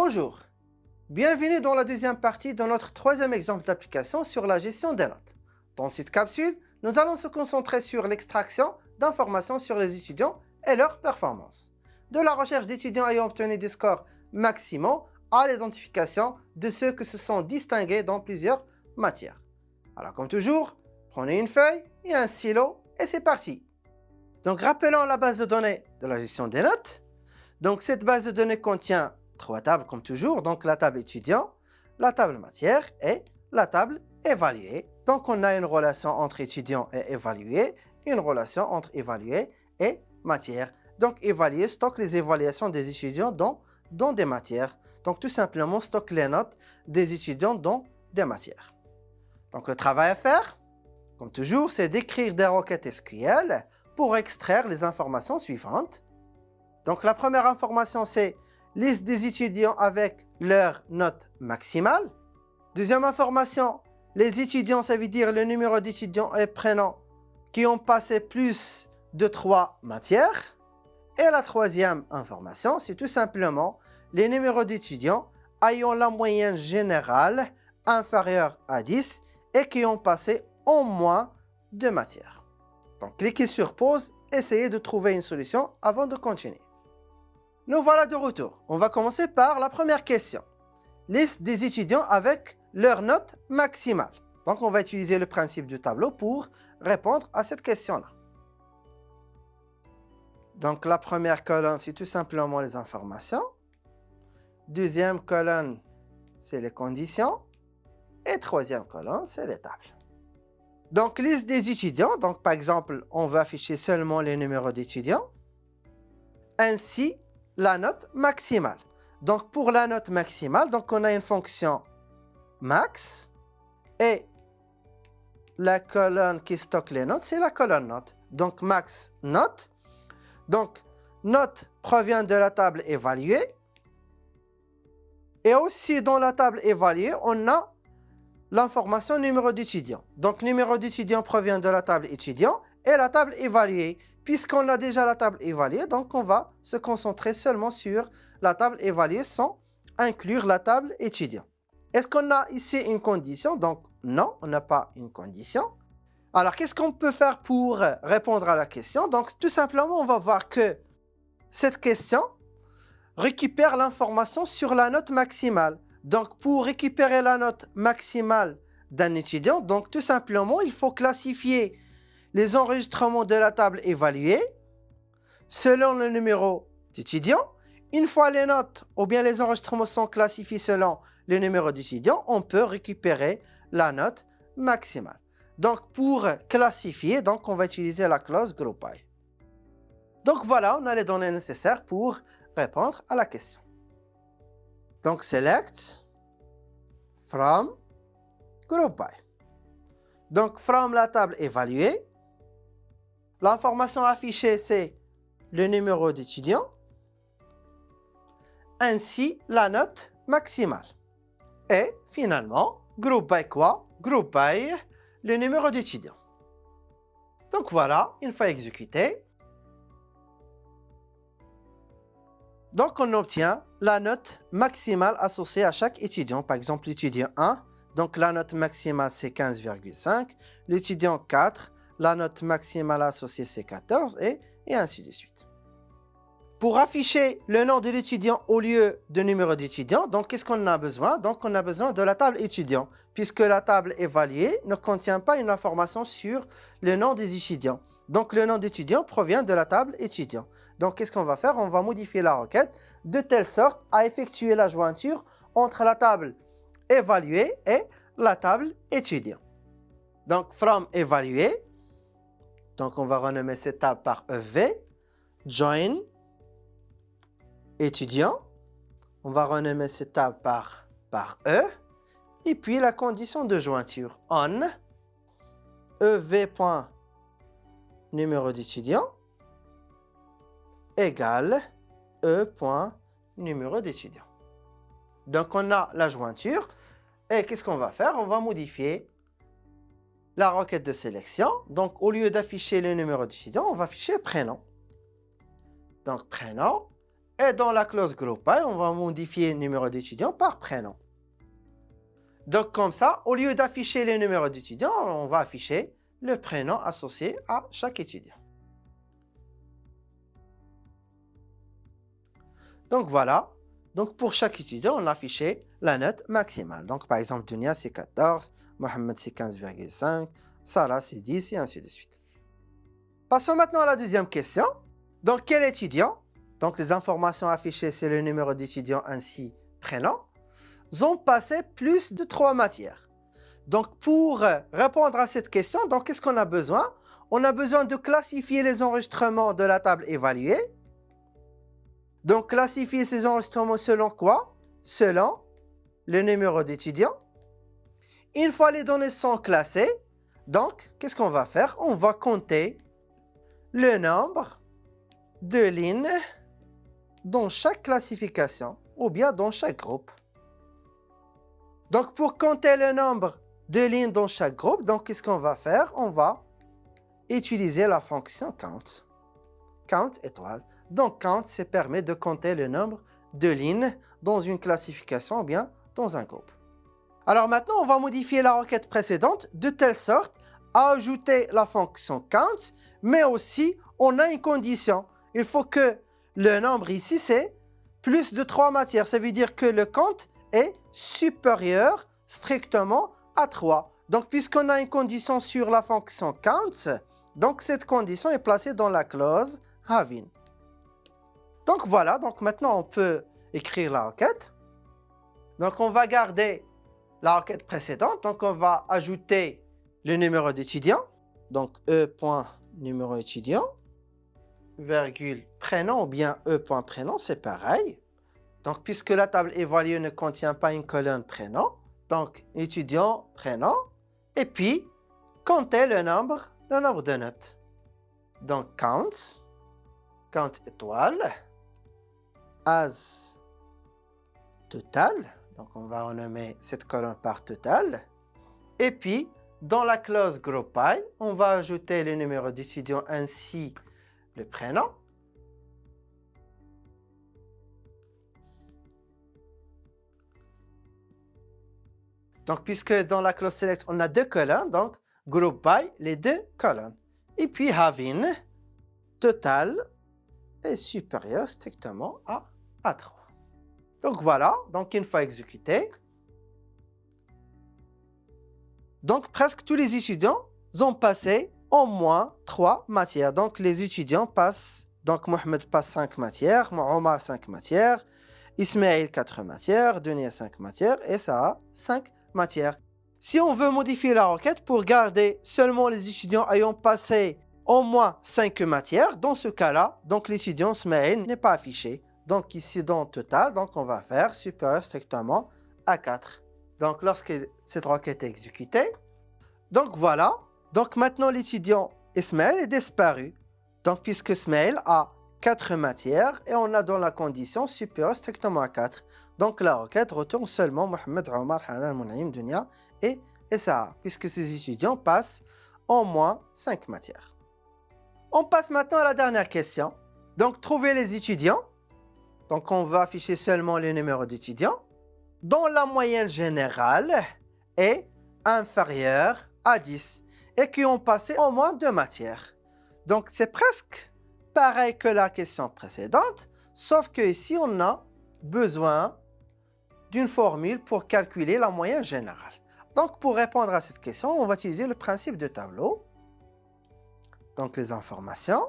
Bonjour, bienvenue dans la deuxième partie de notre troisième exemple d'application sur la gestion des notes. Dans cette capsule, nous allons se concentrer sur l'extraction d'informations sur les étudiants et leurs performances. De la recherche d'étudiants ayant obtenu des scores maximaux à l'identification de ceux qui se sont distingués dans plusieurs matières. Alors comme toujours, prenez une feuille et un stylo et c'est parti. Donc rappelons la base de données de la gestion des notes. Donc cette base de données contient trois tables comme toujours, donc la table étudiant, la table matière et la table évaluée. Donc on a une relation entre étudiant et évalué, une relation entre évalué et matière. Donc évalué stocke les évaluations des étudiants dans des matières. Donc tout simplement stocke les notes des étudiants dans des matières. Donc le travail à faire, comme toujours, c'est d'écrire des requêtes SQL pour extraire les informations suivantes. Donc la première information c'est liste des étudiants avec leur note maximale. Deuxième information, les étudiants, ça veut dire le numéro d'étudiants et prénom qui ont passé plus de 3 matières. Et la troisième information, c'est tout simplement les numéros d'étudiants ayant la moyenne générale inférieure à 10 et qui ont passé au moins 2 matières. Donc cliquez sur pause, essayez de trouver une solution avant de continuer. Nous voilà de retour. On va commencer par la première question. Liste des étudiants avec leur note maximale. Donc on va utiliser le principe du tableau pour répondre à cette question-là. Donc la première colonne, c'est tout simplement les informations. Deuxième colonne, c'est les conditions. Et troisième colonne, c'est les tables. Donc liste des étudiants. Donc par exemple, on va afficher seulement les numéros d'étudiants. Ainsi, la note maximale. Donc pour la note maximale, donc on a une fonction max et la colonne qui stocke les notes, c'est la colonne note. Donc max note. Donc note provient de la table évaluée. Et aussi dans la table évaluée, on a l'information numéro d'étudiant. Donc numéro d'étudiant provient de la table étudiant et la table évaluée. Puisqu'on a déjà la table évaluée, donc on va se concentrer seulement sur la table évaluée sans inclure la table étudiant. Est-ce qu'on a ici une condition? Donc non, on n'a pas une condition. Alors qu'est-ce qu'on peut faire pour répondre à la question? Donc tout simplement, on va voir que cette question récupère l'information sur la note maximale. Donc pour récupérer la note maximale d'un étudiant, donc tout simplement, il faut classifier les enregistrements de la table évaluée selon le numéro d'étudiant. Une fois les notes ou bien les enregistrements sont classifiés selon le numéro d'étudiant, on peut récupérer la note maximale. Donc pour classifier, donc on va utiliser la clause groupby. Donc voilà, on a les données nécessaires pour répondre à la question. Donc select from groupby. Donc from la table évaluée, l'information affichée, c'est le numéro d'étudiant, ainsi la note maximale. Et finalement, group by quoi? Group by le numéro d'étudiant. Donc voilà, une fois exécuté, donc on obtient la note maximale associée à chaque étudiant. Par exemple, l'étudiant 1, donc la note maximale c'est 15,5, l'étudiant 4, la note maximale associée c'est 14 et ainsi de suite. Pour afficher le nom de l'étudiant au lieu de numéro d'étudiant, donc qu'est-ce qu'on a besoin? Donc on a besoin de la table étudiant, puisque la table évaluée ne contient pas une information sur le nom des étudiants. Donc le nom d'étudiant provient de la table étudiant. Donc qu'est-ce qu'on va faire? On va modifier la requête de telle sorte à effectuer la jointure entre la table évaluée et la table étudiant. Donc from évalué, donc on va renommer cette table par EV, join étudiant, on va renommer cette table par E, et puis la condition de jointure on EV.numéro d'étudiant égale E.numéro d'étudiant. Donc on a la jointure, et qu'est-ce qu'on va faire? On va modifier la requête de sélection. Donc au lieu d'afficher le numéro d'étudiant, on va afficher prénom. Donc prénom Et dans la clause group by, on va modifier le numéro d'étudiant par prénom. Donc comme ça, au lieu d'afficher le numéro d'étudiant, on va afficher le prénom associé à chaque étudiant. Donc voilà. Donc pour chaque étudiant, on a affiché la note maximale. Donc par exemple, Dunia c'est 14, Mohamed c'est 15,5, Sarah c'est 10 et ainsi de suite. Passons maintenant à la deuxième question. Donc quel étudiant, donc les informations affichées c'est le numéro d'étudiant ainsi prénom, ont passé plus de 3 matières. Donc pour répondre à cette question, donc qu'est-ce qu'on a besoin? On a besoin de classifier les enregistrements de la table évaluée. Donc classifier ces enregistrements selon quoi? Selon le numéro d'étudiant. Une fois les données sont classées, donc qu'est-ce qu'on va faire? On va compter le nombre de lignes dans chaque classification ou bien dans chaque groupe. Donc pour compter le nombre de lignes dans chaque groupe, donc qu'est-ce qu'on va faire? On va utiliser la fonction count. Count étoile. Donc count, ça permet de compter le nombre de lignes dans une classification ou bien dans un groupe. Alors maintenant, on va modifier la requête précédente de telle sorte à ajouter la fonction count, mais aussi on a une condition. Il faut que le nombre ici, c'est plus de 3 matières. Ça veut dire que le count est supérieur strictement à 3. Donc puisqu'on a une condition sur la fonction count, donc cette condition est placée dans la clause having. Donc voilà, donc maintenant on peut écrire la requête. Donc on va garder la requête précédente, donc on va ajouter le numéro d'étudiant, donc e.numéro étudiant, virgule prénom ou bien e.prénom, c'est pareil. Donc puisque la table évaluée ne contient pas une colonne prénom, donc étudiant prénom, et puis compter le nombre de notes. Donc count étoile, as total, donc on va renommer cette colonne par total, et puis dans la clause group by, on va ajouter le numéro d'étudiant ainsi le prénom. Donc puisque dans la clause select on a 2 colonnes, donc group by les 2 colonnes, et puis having total est supérieur strictement à 3. Donc voilà, donc une fois exécuté, donc presque tous les étudiants ont passé au moins 3 matières. Donc les étudiants passent, donc Mohamed passe 5 matières, Omar 5 matières, Ismaël 4 matières, Dunia 5 matières et Sarah 5 matières. Si on veut modifier la requête pour garder seulement les étudiants ayant passé au moins 5 matières, dans ce cas-là, donc l'étudiant Ismaël n'est pas affiché. Donc ici dans total, donc on va faire supérieur strictement à 4. Donc lorsque cette requête est exécutée, donc voilà, donc maintenant l'étudiant Ismaël est disparu. Donc puisque Ismaël a 4 matières et on a dans la condition supérieure strictement à 4. Donc la requête retourne seulement Mohamed, Omar, Hanan, Mounaïm, Dunia et Sarah, puisque ces étudiants passent au moins 5 matières. On passe maintenant à la dernière question. Donc trouver les étudiants. Donc on va afficher seulement le numéro d'étudiants dont la moyenne générale est inférieure à 10 et qui ont passé au moins 2 matières. Donc c'est presque pareil que la question précédente, sauf que ici on a besoin d'une formule pour calculer la moyenne générale. Donc pour répondre à cette question, on va utiliser le principe de tableau. Donc les informations,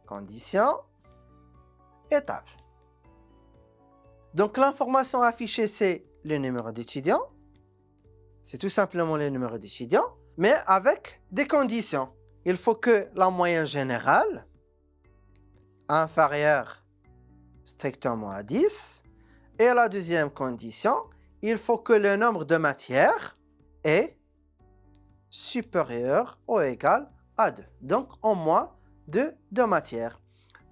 conditions et table. Donc l'information affichée, c'est le numéro d'étudiant. C'est tout simplement le numéro d'étudiant, mais avec des conditions. Il faut que la moyenne générale inférieure strictement à 10. Et la deuxième condition, il faut que le nombre de matières est supérieur ou égal à 2. Donc au moins 2 matières.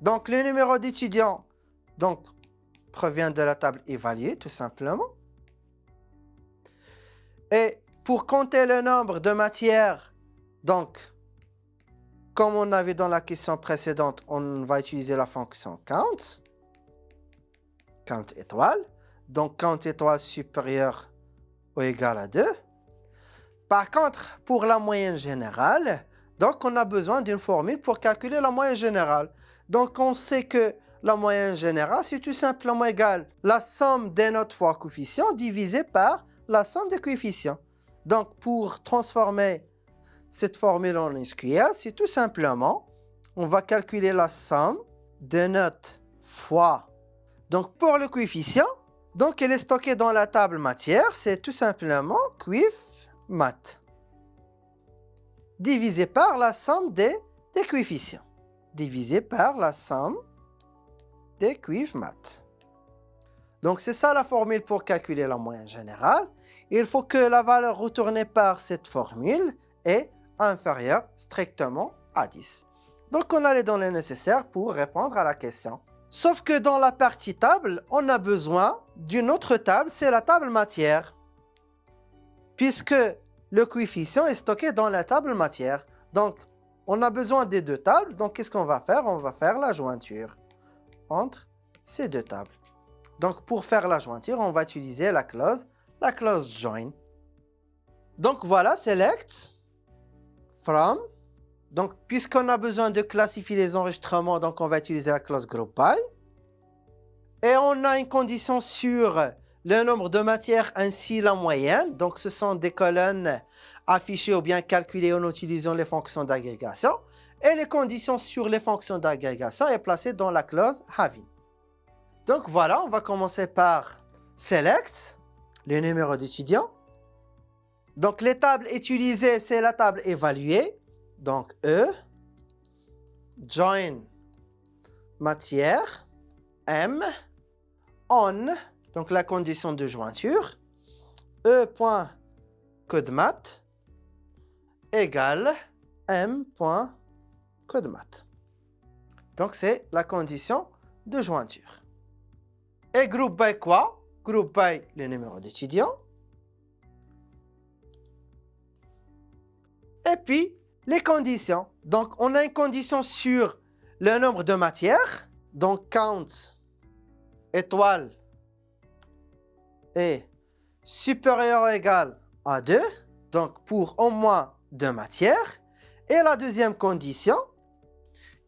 Donc le numéro d'étudiant provient de la table évaluée tout simplement. Et pour compter le nombre de matières, donc comme on avait dans la question précédente, on va utiliser la fonction count. Count étoile. Donc, count étoile supérieur ou égal à 2. Par contre, pour la moyenne générale, donc on a besoin d'une formule pour calculer la moyenne générale. Donc, on sait que la moyenne générale, c'est tout simplement égal la somme des notes fois coefficient divisé par la somme des coefficients. Donc, pour transformer cette formule en SQL, c'est tout simplement, on va calculer la somme des notes fois. Donc, pour le coefficient, donc elle est stockée dans la table matière, c'est tout simplement coef mat divisé par la somme des coefficients. Divisé par la somme des coef mat. Donc, c'est ça la formule pour calculer la moyenne générale. Il faut que la valeur retournée par cette formule est inférieure strictement à 10. Donc, on a les données nécessaires pour répondre à la question. Sauf que dans la partie table, on a besoin d'une autre table, c'est la table matière. Puisque le coefficient est stocké dans la table matière. Donc, on a besoin des deux tables. Donc, qu'est-ce qu'on va faire? On va faire la jointure entre ces deux tables. Donc, pour faire la jointure, on va utiliser la clause join. Donc, voilà, select from. Donc, puisqu'on a besoin de classifier les enregistrements, donc on va utiliser la clause group by. Et on a une condition sur le nombre de matières ainsi la moyenne. Donc, ce sont des colonnes affichées ou bien calculées en utilisant les fonctions d'agrégation. Et les conditions sur les fonctions d'agrégation est placée dans la clause having. Donc, voilà, on va commencer par select, le numéro d'étudiant. Donc, les tables utilisées, c'est la table évaluée. Donc, E, join, matière, M, on, donc la condition de jointure, E.codemat égale M.codemat. Donc, c'est la condition de jointure. Et group by quoi? Group by le numéro d'étudiant. Et puis, les conditions. Donc, on a une condition sur le nombre de matières. Donc, count étoile est supérieur ou égal à 2. Donc, pour au moins 2 matières. Et la deuxième condition,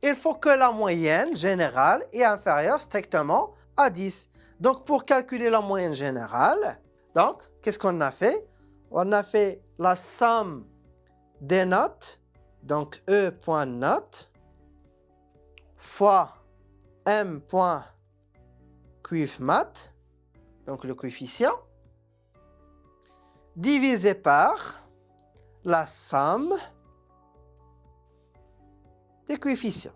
il faut que la moyenne générale est inférieure strictement à 10. Donc, pour calculer la moyenne générale, donc, qu'est-ce qu'on a fait? On a fait la somme des notes, donc E.note, fois M.coefmat, donc le coefficient, divisé par la somme des coefficients.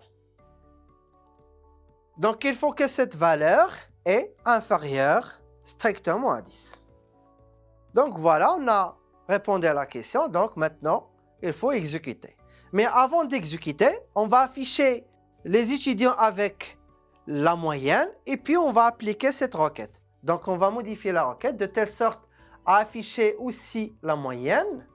Donc, il faut que cette valeur est inférieure strictement à 10. Donc, voilà, on a répondu à la question. Donc, maintenant, il faut exécuter. Mais avant d'exécuter, on va afficher les étudiants avec la moyenne et puis on va appliquer cette requête. Donc, on va modifier la requête de telle sorte à afficher aussi la moyenne.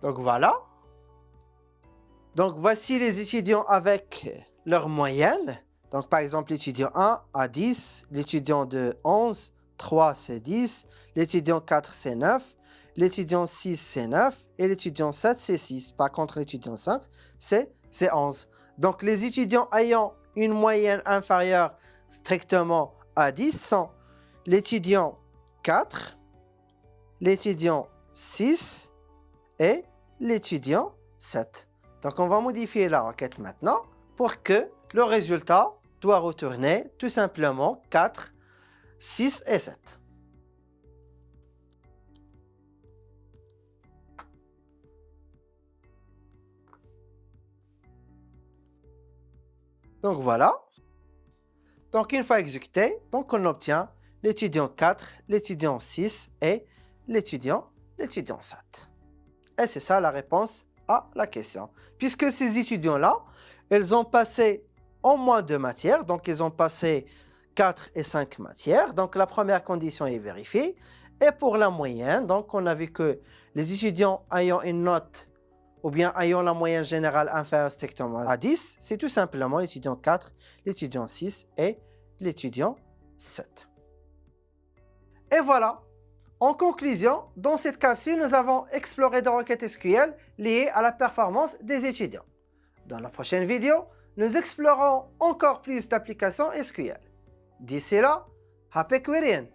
Donc, voilà. Donc, voici les étudiants avec leur moyenne. Donc, par exemple, l'étudiant 1 a 10, l'étudiant 2, 11, 3, c'est 10, l'étudiant 4, c'est 9, l'étudiant 6, c'est 9, et l'étudiant 7, c'est 6. Par contre, l'étudiant 5, c'est 11. Donc, les étudiants ayant une moyenne inférieure strictement à 10 sont l'étudiant 4, l'étudiant 6 et l'étudiant 7. Donc, on va modifier la requête maintenant pour que le résultat doit retourner tout simplement 4, 6 et 7. Donc, voilà. Donc, une fois exécuté, donc on obtient l'étudiant 4, l'étudiant 6 et l'étudiant 7. Et c'est ça la réponse à la question. Puisque ces étudiants-là, ils ont passé au moins 2 matières. Donc, ils ont passé 4 et 5 matières. Donc, la première condition est vérifiée. Et pour la moyenne, donc, on a vu que les étudiants ayant une note ou bien ayant la moyenne générale inférieure strictement à 10, c'est tout simplement l'étudiant 4, l'étudiant 6 et l'étudiant 7. Et voilà. En conclusion, dans cette capsule, nous avons exploré des requêtes SQL liées à la performance des étudiants. Dans la prochaine vidéo, nous explorerons encore plus d'applications SQL. D'ici là, happy querying!